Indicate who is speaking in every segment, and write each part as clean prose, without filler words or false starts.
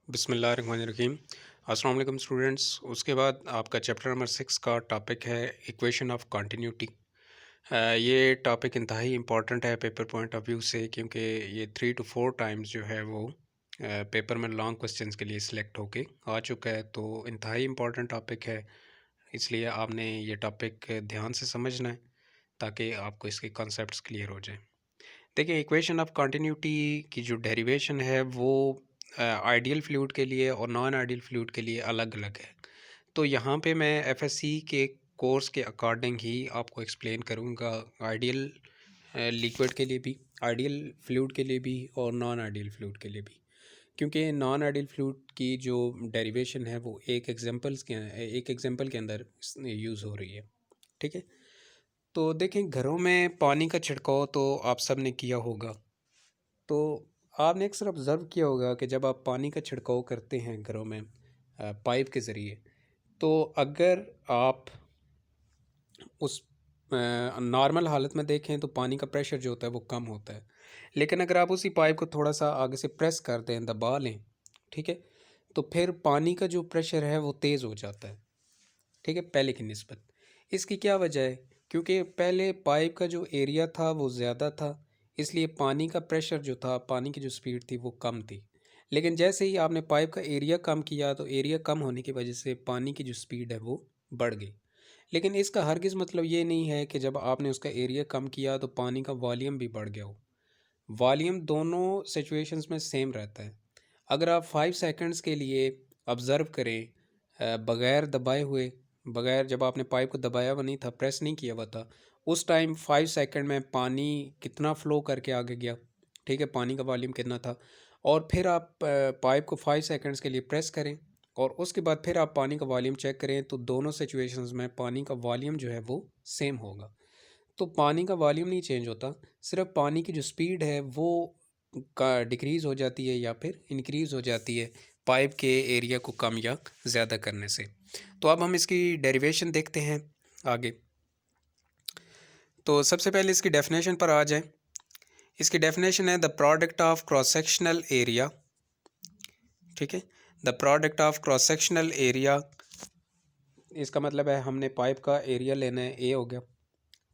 Speaker 1: बिस्मिल्लाहिर्रहमानिर्रहीम। अस्सलाम वालेकुम स्टूडेंट्स। उसके बाद आपका चैप्टर नंबर 6 का टॉपिक है इक्वेशन ऑफ कंटिन्यूटी। ये टॉपिक इंतहाई इम्पॉर्टेंट है पेपर पॉइंट ऑफ व्यू से, क्योंकि ये 3 to 4 टाइम्स जो है वो पेपर में लॉन्ग क्वेश्चंस के लिए सिलेक्ट होके आ चुका है। तो इंतहाई इम्पॉर्टेंट टॉपिक है, इसलिए आपने ये टॉपिक ध्यान से समझना है ताकि आपको इसके कॉन्सेप्ट्स क्लियर हो जाएं। देखिए, इक्वेशन ऑफ कंटिन्यूटी की जो डेरिवेशन है वो आइडियल फ्लूइड के लिए और नॉन आइडियल फ्लूइड के लिए अलग अलग है। तो यहाँ पे मैं एफएससी के कोर्स के अकॉर्डिंग ही आपको एक्सप्लेन करूँगा, आइडियल लिक्विड के लिए भी, आइडियल फ्लूइड के लिए भी और नॉन आइडियल फ्लूइड के लिए भी। क्योंकि नॉन आइडियल फ्लूइड की जो डेरिवेशन है वो एक एग्जांपल के अंदर यूज़ हो रही है। ठीक है, तो देखें, घरों में पानी का छिड़काव तो आप सब ने किया होगा। तो आपने अक्सर ऑब्ज़र्व किया होगा कि जब आप पानी का छिड़काव करते हैं घरों में पाइप के ज़रिए, तो अगर आप उस नॉर्मल हालत में देखें तो पानी का प्रेशर जो होता है वो कम होता है। लेकिन अगर आप उसी पाइप को थोड़ा सा आगे से प्रेस कर दें, दबा लें, ठीक है, तो फिर पानी का जो प्रेशर है वो तेज़ हो जाता है। ठीक है, पहले की निस्बत। इसकी क्या वजह है? क्योंकि पहले पाइप का जो एरिया था वो ज़्यादा था, इसलिए पानी का प्रेशर जो था, पानी की जो स्पीड थी वो कम थी। लेकिन जैसे ही आपने पाइप का एरिया कम किया तो एरिया कम होने की वजह से पानी की जो स्पीड है वो बढ़ गई। लेकिन इसका हरगिज़ मतलब ये नहीं है कि जब आपने उसका एरिया कम किया तो पानी का वॉल्यूम भी बढ़ गया हो। वॉल्यूम दोनों सिचुएशंस में सेम रहता है। अगर आप 5 सेकंड्स के लिए ऑब्ज़र्व करें, बग़ैर दबाए हुए, बग़ैर, जब आपने पाइप को दबाया हुआ नहीं था, प्रेस नहीं किया हुआ था, उस टाइम 5 सेकंड में पानी कितना फ़्लो करके आगे गया, ठीक है, पानी का वॉल्यूम कितना था। और फिर आप पाइप को 5 सेकंड्स के लिए प्रेस करें और उसके बाद फिर आप पानी का वॉल्यूम चेक करें, तो दोनों सिचुएशंस में पानी का वॉल्यूम जो है वो सेम होगा। तो पानी का वॉल्यूम नहीं चेंज होता, सिर्फ पानी की जो स्पीड है वो का डिक्रीज़ हो जाती है या फिर इंक्रीज़ हो जाती है पाइप के एरिया को कम या ज़्यादा करने से। तो अब हम इसकी डेरिवेशन देखते हैं आगे। तो सबसे पहले इसकी डेफिनेशन पर आ जाएं। इसकी डेफिनेशन है the product of cross sectional area. ठीक है, the product of cross sectional area, इसका मतलब है हमने पाइप का एरिया लेना है, ए हो गया।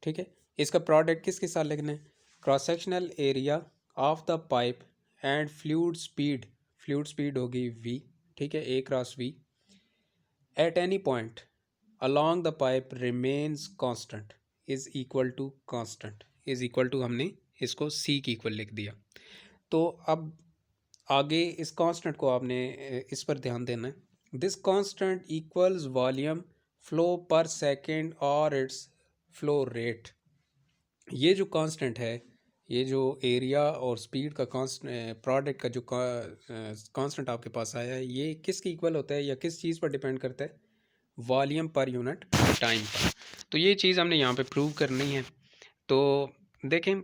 Speaker 1: ठीक है, इसका प्रोडक्ट किसके साथ लिखना है? Cross sectional area of the pipe and fluid speed, fluid speed होगी वी, ठीक है, A cross V, at any point along the pipe remains constant is equal to constant is equal to, हमने इसको c की equal लिख दिया। तो अब आगे इस कांस्टेंट को आपने इस पर ध्यान देना है। This constant equals volume flow पर सेकेंड और इट्स फ्लो रेट। ये जो कांस्टेंट है, ये जो एरिया और स्पीड का प्रोडक्ट का जो कांस्टेंट आपके पास आया है, ये किसकी इक्वल होता है या किस चीज़ पर डिपेंड करता है? वॉल्यूम पर यूनिट टाइम पर। तो ये चीज़ हमने यहाँ पे प्रूव करनी है। तो देखें,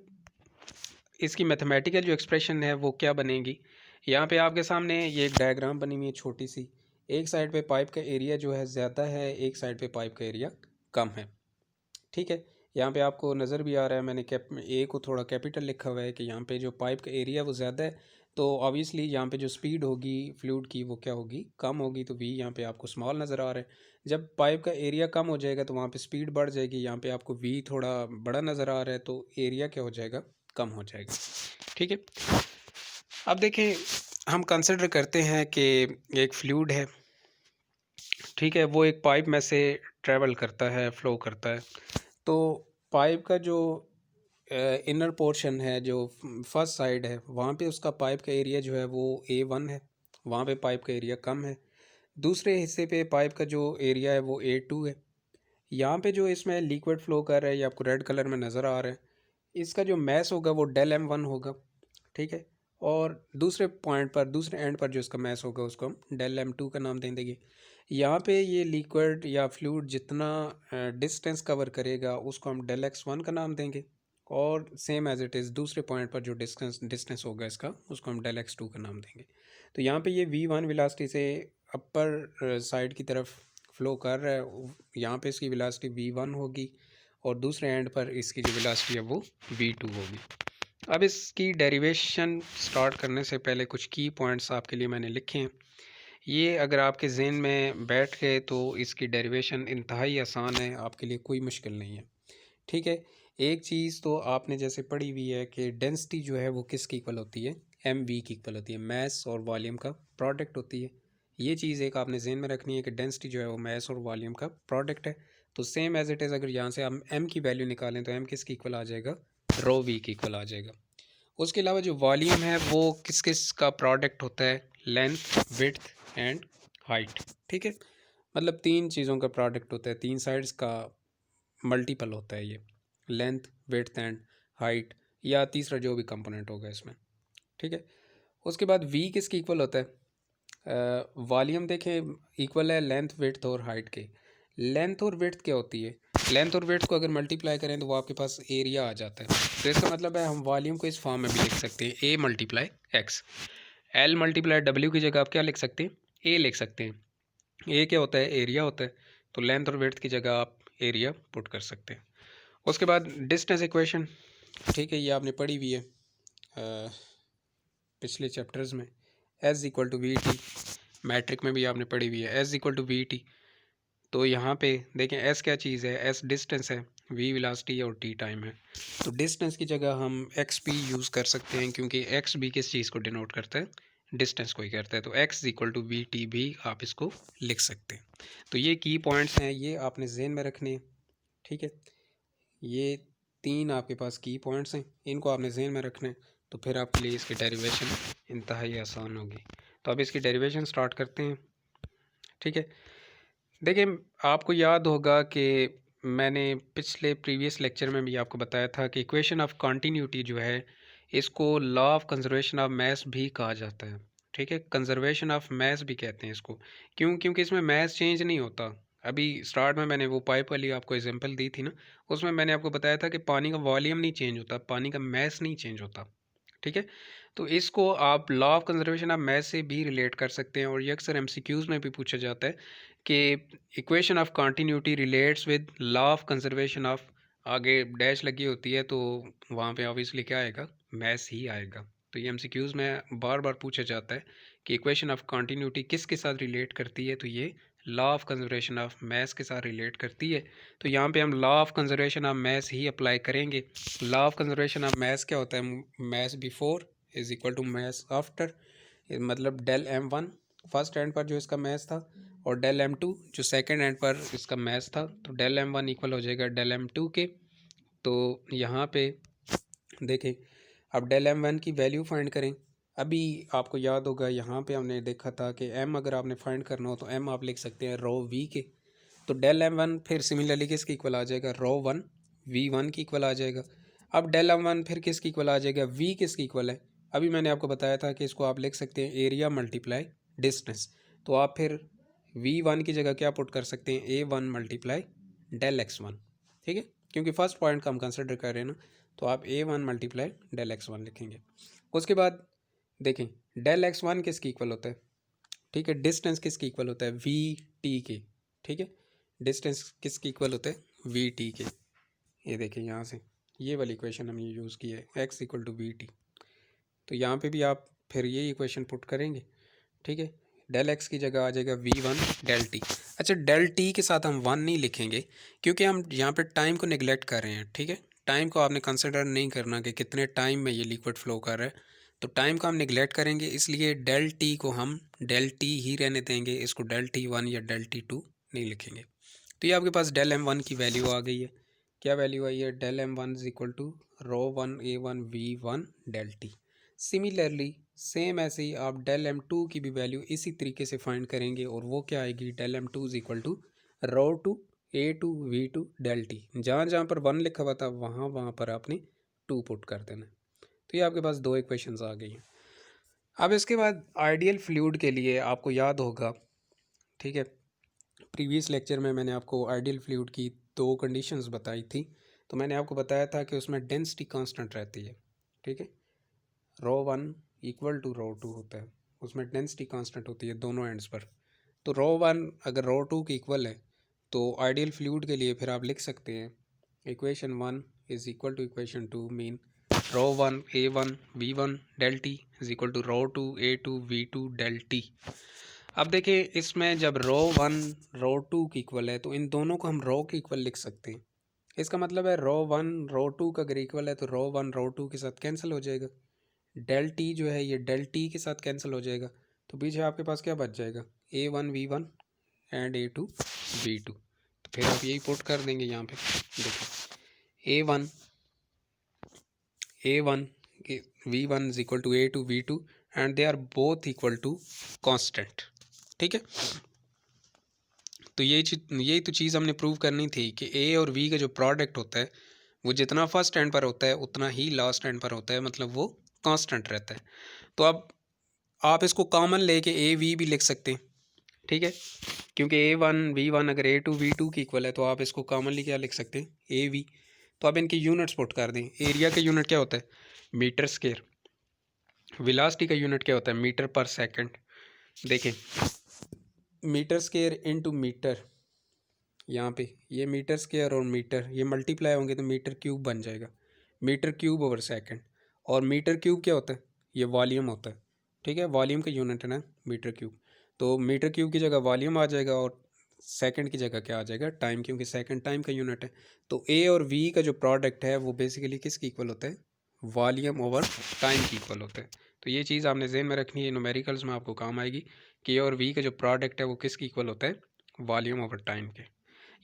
Speaker 1: इसकी मैथमेटिकल जो एक्सप्रेशन है वो क्या बनेगी। यहाँ पे आपके सामने ये एक डायग्राम बनी हुई है छोटी सी। एक साइड पे पाइप का एरिया जो है ज़्यादा है, एक साइड पे पाइप का एरिया कम है। ठीक है, यहाँ पे आपको नज़र भी आ रहा है, मैंने ए को थोड़ा कैपिटल लिखा हुआ है कि यहाँ पे जो पाइप का एरिया वो ज़्यादा है, तो ऑब्वियसली यहाँ पे जो स्पीड होगी फ्लूइड की वो क्या होगी? कम होगी। तो वी यहाँ पे आपको स्मॉल नज़र आ रहा है। जब पाइप का एरिया कम हो जाएगा तो वहाँ पे स्पीड बढ़ जाएगी, यहाँ पे आपको वी थोड़ा बड़ा नज़र आ रहा है, तो एरिया क्या हो जाएगा? कम हो जाएगा। ठीक है, अब देखें, हम कंसिडर करते हैं कि एक फ्लूइड है, ठीक है, वो एक पाइप में से ट्रेवल करता है, फ्लो करता है। तो पाइप का जो इनर पोर्शन है, जो फर्स्ट साइड है, वहाँ पे उसका पाइप का एरिया जो है वो A1 है, वहाँ पे पाइप का एरिया कम है। दूसरे हिस्से पे पाइप का जो एरिया है वो A2 है। यहाँ पे जो इसमें लिक्विड फ्लो कर रहा है, ये आपको रेड कलर में नज़र आ रहा है, इसका जो मैस होगा वो डेल M1 होगा। ठीक है, और दूसरे पॉइंट पर, दूसरे एंड पर जो इसका मैस होगा उसको हम डेल M2 का नाम दे देंगे। यहाँ पे ये लिक्विड या फ्लूइड जितना डिस्टेंस कवर करेगा उसको हम डेल X1 का नाम देंगे, और सेम एज इट इज़ दूसरे पॉइंट पर जो डिस्टेंस होगा इसका, उसको हम डेल X2 का नाम देंगे। तो यहाँ पे ये V1 वेलोसिटी से अपर साइड की तरफ फ्लो कर रहा है, यहाँ पे इसकी वेलोसिटी V1 होगी और दूसरे एंड पर इसकी जो वेलोसिटी है वो V2 होगी। अब इसकी डेरिवेशन स्टार्ट करने से पहले कुछ की पॉइंट्स आपके लिए मैंने लिखे हैं। ये अगर आपके ज़हन में बैठ गए तो इसकी डेरिवेशन इंतहाई आसान है, आपके लिए कोई मुश्किल नहीं है। ठीक है, एक चीज़ तो आपने जैसे पढ़ी हुई है कि डेंसिटी जो है वो किसकी इक्वल होती है, एम वी की इक्वल होती है, मैस और वॉल्यूम का प्रोडक्ट होती है। ये चीज़ एक आपने ज़हन में रखनी है कि डेंसिटी जो है वो मैस और वॉल्यूम का प्रोडक्ट है। तो सेम एज इट इज़ अगर यहाँ से हम एम की वैल्यू निकालें तो एम किसकी इक्वल आ जाएगा, रो वी की इक्वल आ जाएगा। उसके अलावा जो वॉल्यूम है वो किस किस का प्रोडक्ट होता है, लेंथ, विड्थ एंड हाइट। ठीक है, मतलब तीन चीज़ों का प्रोडक्ट होता है, तीन साइड्स का मल्टीपल होता है ये, लेंथ, विड्थ एंड हाइट, या तीसरा जो भी कंपोनेंट होगा इसमें। ठीक है, उसके बाद वी किसकी इक्वल होता है, वॉल्यूम देखें इक्वल है लेंथ, विड्थ और हाइट के। लेंथ और विड्थ क्या होती है, लेंथ और विड्थ को अगर मल्टीप्लाई करें तो वो आपके पास एरिया आ जाता है। तो इसका मतलब है हम वॉल्यूम को इस फॉर्म में भी लिख सकते हैं, A multiply X. L multiply W की जगह आप क्या लिख सकते हैं, ए लिख सकते हैं। ए क्या होता है, एरिया होता है। तो लेंथ और विड्थ की जगह आप एरिया पुट कर सकते हैं। उसके बाद डिस्टेंस इक्वेशन, ठीक है, ये आपने पढ़ी हुई है पिछले चैप्टर्स में। S equal to V T, matric में भी आपने पढ़ी हुई है, S equal to V T. तो यहाँ पे देखें एस क्या चीज़ है, एस डिस्टेंस है, वी वेलोसिटी और टी टाइम है। तो डिस्टेंस की जगह हम एक्स भी यूज़ कर सकते हैं, क्योंकि एक्स भी किस चीज़ को डिनोट करता है, डिस्टेंस को ही करता है। तो X equal to V T भी आप इसको लिख सकते हैं। तो ये की पॉइंट्स हैं, ये आपने ज़हन में रखने हैं। ठीक है, ये तीन आपके पास की पॉइंट्स हैं, इनको आपने ज़हन में रखना है। तो फिर आपके लिए इसकी डेरिवेशन इंतहाई आसान होगी। तो अब इसकी डेरिवेशन स्टार्ट करते हैं। ठीक है, देखिए आपको याद होगा कि मैंने पिछले प्रीवियस लेक्चर में भी आपको बताया था कि इक्वेशन ऑफ कॉन्टीन्यूटी जो है इसको law of conservation of mess भी कहा जाता है। ठीक है, कंजर्वेशन ऑफ मैस भी कहते हैं इसको। क्यों, क्योंकि इसमें मैस चेंज नहीं होता। अभी स्टार्ट में मैंने वो पाइप वाली आपको एग्जांपल दी थी ना, उसमें मैंने आपको बताया था कि पानी का वॉल्यूम नहीं चेंज होता, पानी का मैस नहीं चेंज होता। ठीक है, तो इसको आप law of conservation of mess से भी रिलेट कर सकते हैं, और ये अक्सर एमसीक्यूज़ में भी पूछा जाता है कि equation of continuity relates with law of conservation of, आगे डैश लगी होती है तो वहाँ पे ऑब्वियसली क्या आएगा, मैस ही आएगा। तो ये एमसीक्यूज़ में बार बार पूछा जाता है कि इक्वेशन ऑफ कंटिन्यूटी किसके साथ रिलेट करती है, तो ये law of conservation of mass के साथ रिलेट करती है। तो यहाँ पे हम law of conservation of mass ही अप्लाई करेंगे। Law of conservation of mass क्या होता है, mass before is equal to mass after, मतलब del M one first end पर जो इसका मैस था, और डेल एम टू जो सेकेंड एंड पर इसका मैस था, तो डेल एम वन इक्वल हो जाएगा डेल एम टू के। तो यहाँ पे देखें, अब डेल एम वन की वैल्यू फाइंड करें। अभी आपको याद होगा यहाँ पे हमने देखा था कि एम अगर आपने फाइंड करना हो तो एम आप लिख सकते हैं रो वी के। तो डेल एम वन फिर सिमिलरली किसकी इक्वल आ जाएगा, रो वन वी वन की इक्वल आ जाएगा। अब डेल एम वन फिर किसकी इक्वल आ जाएगा, वी किसकी इक्वल है। अभी मैंने आपको बताया था कि इसको आप लिख सकते हैं एरिया मल्टीप्लाई डिस्टेंस। तो आप फिर वी वन की जगह क्या पुट कर सकते हैं, A one multiply del X one. ठीक है, क्योंकि फर्स्ट पॉइंट का हम कंसिडर कर रहे हैं ना, तो आप A one multiply del X one लिखेंगे। उसके बाद देखें डेल एक्स वन किसकी इक्वल होता है, ठीक है, डिस्टेंस किसकी इक्वल होता है, वी टी के। ठीक है, डिस्टेंस किसकी इक्वल होता है, वी टी के। ये देखें यहाँ से ये वाली इक्वेशन हमने यूज़ की है, X equal to V T. तो यहाँ पे भी आप फिर ये इक्वेशन पुट करेंगे। ठीक है, डेल एक्स की जगह आ जाएगा वी वन डेल टी। अच्छा, डेल टी के साथ हम वन नहीं लिखेंगे, क्योंकि हम यहाँ पे टाइम को निगलेक्ट कर रहे हैं। ठीक है, टाइम को आपने कंसिडर नहीं करना कि कितने टाइम में ये लिक्विड फ्लो कर रहा है, तो टाइम को हम निगलेक्ट करेंगे, इसलिए डेल टी को हम डेल टी ही रहने देंगे, इसको डेल टी वन या डेल टी टू नहीं लिखेंगे। तो ये आपके पास डेल एम वन की वैल्यू आ गई है। क्या वैल्यू आई है, del M one is equal to rho one A one V one del T. Similarly same ऐसे ही आप डेल एम टू की भी वैल्यू इसी तरीके से फाइंड करेंगे, और वो क्या आएगी, del M two is equal to rho two A two V two del T. जहाँ जहाँ पर वन लिखा हुआ था वहाँ वहाँ पर आपने टू पुट कर देना। तो ये आपके पास दो इक्वेशंस आ गई हैं। अब इसके बाद आइडियल फ्लूइड के लिए आपको याद होगा, ठीक है, प्रीवियस लेक्चर में मैंने आपको आइडियल फ्लूइड की दो कंडीशंस बताई थी। तो मैंने आपको बताया था कि उसमें डेंसिटी कांस्टेंट रहती है। ठीक है, rho one equal to rho two होता है, उसमें डेंसिटी कांस्टेंट होती है दोनों एंड्स पर। तो रो वन अगर रो टू की इक्वल है तो आइडियल फ्लूइड के लिए फिर आप लिख सकते हैं equation one is equal to equation two mean rho one A1 V1 del T is equal to rho two A2 V2 del T. अब देखिए इसमें जब रो वन रो टू की इक्वल है तो इन दोनों को हम रो के इक्वल लिख सकते हैं। इसका मतलब है रो वन रो टू का अगर इक्वल है तो रो वन रो टू के साथ कैंसिल हो जाएगा, डेल टी जो है ये डेल टी के साथ कैंसिल हो जाएगा, तो पीछे आपके पास क्या बच जाएगा A1 V1 and A2 V2। तो फिर आप यही पुट कर देंगे यहाँ पे, देखिए A1 V1 is equal to A2 V2 and they are both equal to constant. ठीक है, तो यही तो चीज़ हमने प्रूव करनी थी कि ए और वी का जो प्रोडक्ट होता है वो जितना फर्स्ट एंड पर होता है उतना ही लास्ट एंड पर होता है, मतलब वो कांस्टेंट रहता है। तो अब आप इसको कॉमन लेके ए वी भी लिख सकते हैं। ठीक है, क्योंकि A1 V1 अगर A2 V2 की इक्वल है तो आप इसको कॉमनली क्या लिख सकते हैं ए वी। तो अब इनकी यूनिट्स पुट कर दें। एरिया का यूनिट क्या होता है मीटर स्क्वायर, वेलोसिटी का यूनिट क्या होता है मीटर पर सेकंड। देखें मीटर स्क्वायर इनटू मीटर, यहाँ पे ये मीटर स्क्वायर और मीटर ये मल्टीप्लाई होंगे तो मीटर क्यूब बन जाएगा, मीटर क्यूब ओवर सेकंड। और मीटर क्यूब क्या होता है ये वॉल्यूम होता है। ठीक है, वॉल्यूम का यूनिट है ना मीटर क्यूब, तो मीटर क्यूब की जगह वॉल्यूम आ जाएगा और सेकंड की जगह क्या आ जाएगा टाइम, क्योंकि सेकंड टाइम का यूनिट है। तो ए और वी का जो प्रोडक्ट है वो बेसिकली किसकी इक्वल होता है वॉल्यूम ओवर टाइम की इक्वल होता है। तो ये चीज़ आपने ज़हन में रखनी है, न्यूमेरिकल्स में आपको काम आएगी कि ए और वी का जो प्रोडक्ट है वो किसकी इक्वल होता है वॉल्यूम ओवर टाइम के।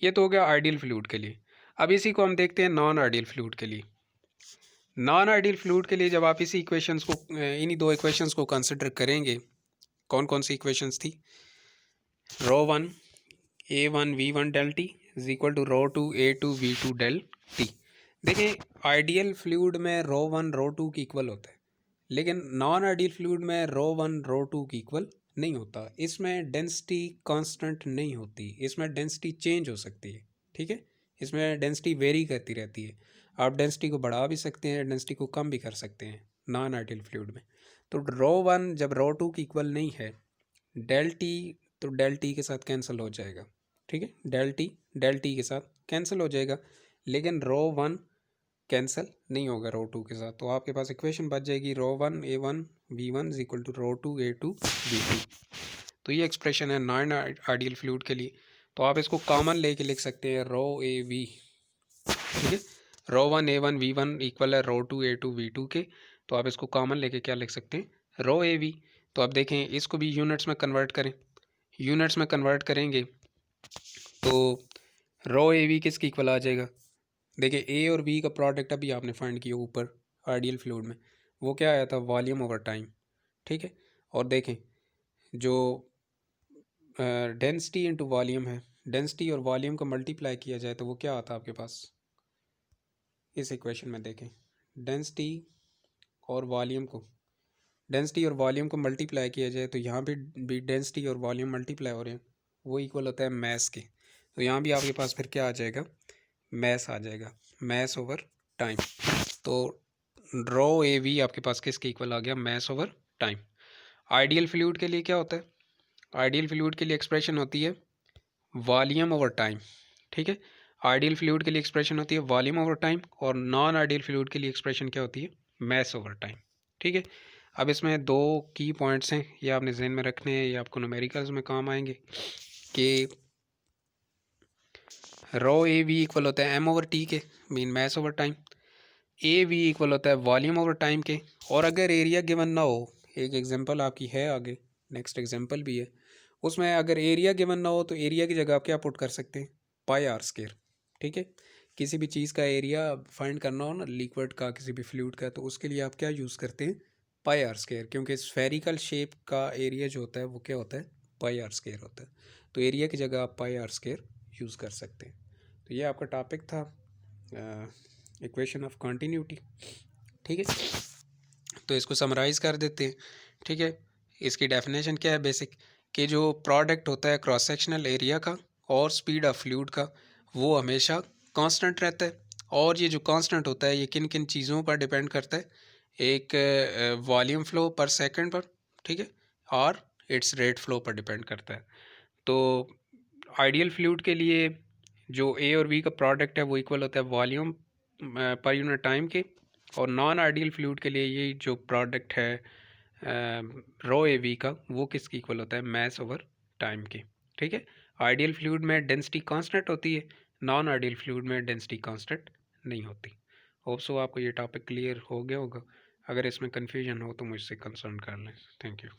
Speaker 1: ये तो हो गया आइडियल फ्लूइड के लिए। अब इसी को हम देखते हैं नॉन आइडियल फ्लूइड के लिए। नॉन आइडियल फ्लूइड के लिए जब आप इसी इक्वेशंस को इन्हीं दो इक्वेशंस को कंसिडर करेंगे, कौन कौन सी इक्वेशंस थी rho one A1 V1 del T is equal to rho two A2 V2 del T. देखिए आइडियल फ्लूइड में रो वन रो टू की इक्वल होता है, लेकिन नॉन आइडियल फ्लूइड में रो वन रो टू की इक्वल नहीं होता। इसमें डेंसिटी कांस्टेंट नहीं होती, इसमें डेंसिटी चेंज हो सकती है। ठीक है, इसमें डेंसिटी वेरी करती रहती है, आप डेंसिटी को बढ़ा भी सकते हैं डेंसिटी को कम भी कर सकते हैं नॉन आइडियल फ्लूइड में। तो रो वन जब रो टू की इक्वल नहीं है डेल टी, तो डेल टी के साथ कैंसिल हो जाएगा। ठीक है, डेल टी के साथ कैंसिल हो जाएगा, लेकिन रो वन कैंसिल नहीं होगा रो टू के साथ। तो आपके पास इक्वेशन बच जाएगी rho one A1 V1 is equal to rho two A2 V2। तो ये एक्सप्रेशन है नॉन आइडियल फ्लूइड के लिए। तो आप इसको कॉमन लेके लिख सकते हैं रो ए वी। ठीक है, rho one A1 V1 equal है रो टू A2 V2 के, तो आप इसको कॉमन लेके क्या लिख सकते हैं रो ए वी। तो आप देखें इसको भी यूनिट्स में कन्वर्ट करें, यूनिट्स में कन्वर्ट करेंगे तो रो ए वी किसकी इक्वल आ जाएगा। देखिए ए और बी का प्रोडक्ट अभी आपने फाइंड किया ऊपर आइडियल फ्लूइड में, वो क्या आया था वॉल्यूम ओवर टाइम। ठीक है, और देखें जो डेंसिटी इनटू वॉल्यूम है, डेंसिटी और वॉल्यूम को मल्टीप्लाई किया जाए तो वो क्या आता है आपके पास इस इक्वेशन में। देखें डेंसिटी और वॉल्यूम को, डेंसिटी और वॉल्यूम को मल्टीप्लाई किया जाए तो यहाँ भी डेंसिटी और वॉल्यूम मल्टीप्लाई हो रहे हैं, वो इक्वल होता है मैस के। तो यहाँ भी आपके पास फिर क्या आ जाएगा मैस आ जाएगा, मैस ओवर टाइम। तो रो ए वी आपके पास किसके इक्वल आ गया mass over time. Ideal fluid के लिए क्या होता है आइडियल फ्लूइड के लिए एक्सप्रेशन होती है वॉल्यूम ओवर टाइम। ठीक है, आइडियल फ्लूइड के लिए एक्सप्रेशन होती है वॉल्यूम ओवर टाइम, और नॉन आइडियल फ्लूइड के लिए एक्सप्रेशन क्या होती है मैस ओवर टाइम। ठीक है, अब इसमें दो की पॉइंट्स हैं, ये आपने जहन में रखने हैं, ये आपको न्यूमेरिकल्स में काम आएंगे कि रो ए वी इक्वल होता है एम ओवर टी के, mean mass over time. A V equal होता है वॉल्यूम ओवर टाइम के। और अगर एरिया गिवन ना हो, एक एग्जांपल आपकी है आगे, नेक्स्ट एग्जांपल भी है, उसमें अगर एरिया गिवन ना हो तो एरिया की जगह आप क्या पुट कर सकते हैं पाई आर स्क्वायर। ठीक है, किसी भी चीज़ का एरिया फाइंड करना हो ना लिक्विड का किसी भी फ्लूइड का, तो उसके लिए आप क्या यूज़ करते हैं पाई आर स्क्वायर, क्योंकि स्फेरिकल शेप का एरिया जो होता है वो क्या होता है पाई आर स्क्वायर होता है। तो एरिया की जगह आप पाई आर स्क्वायर यूज़ कर सकते हैं। तो ये आपका टॉपिक था इक्वेशन ऑफ कंटिन्यूटी। ठीक है, तो इसको समराइज कर देते हैं। ठीक है, इसकी डेफिनेशन क्या है बेसिक, कि जो प्रोडक्ट होता है क्रॉस सेक्शनल एरिया का और स्पीड ऑफ फ्लूइड का वो हमेशा कांस्टेंट रहता है। और ये जो कांस्टेंट होता है ये किन किन चीज़ों पर डिपेंड करता है, एक वॉल्यूम फ्लो पर सेकंड पर, ठीक है, और इट्स रेट फ्लो पर डिपेंड करता है। तो आइडियल फ्लूइड के लिए जो ए और वी का प्रोडक्ट है वो इक्वल होता है वॉल्यूम पर यूनिट टाइम के, और नॉन आइडियल फ्लूइड के लिए ये जो प्रोडक्ट है रो ए वी का, वो किसकी इक्वल होता है, मैस ओवर टाइम के। ठीक है, आइडियल फ्लूइड में डेंसिटी कांस्टेंट होती है, नॉन आइडियल फ्लूइड में डेंसिटी कांस्टेंट नहीं होती। होप सो आपको ये टॉपिक क्लियर हो गया होगा। अगर इसमें कन्फ्यूजन हो तो मुझसे कंसर्न कर लें। Thank you.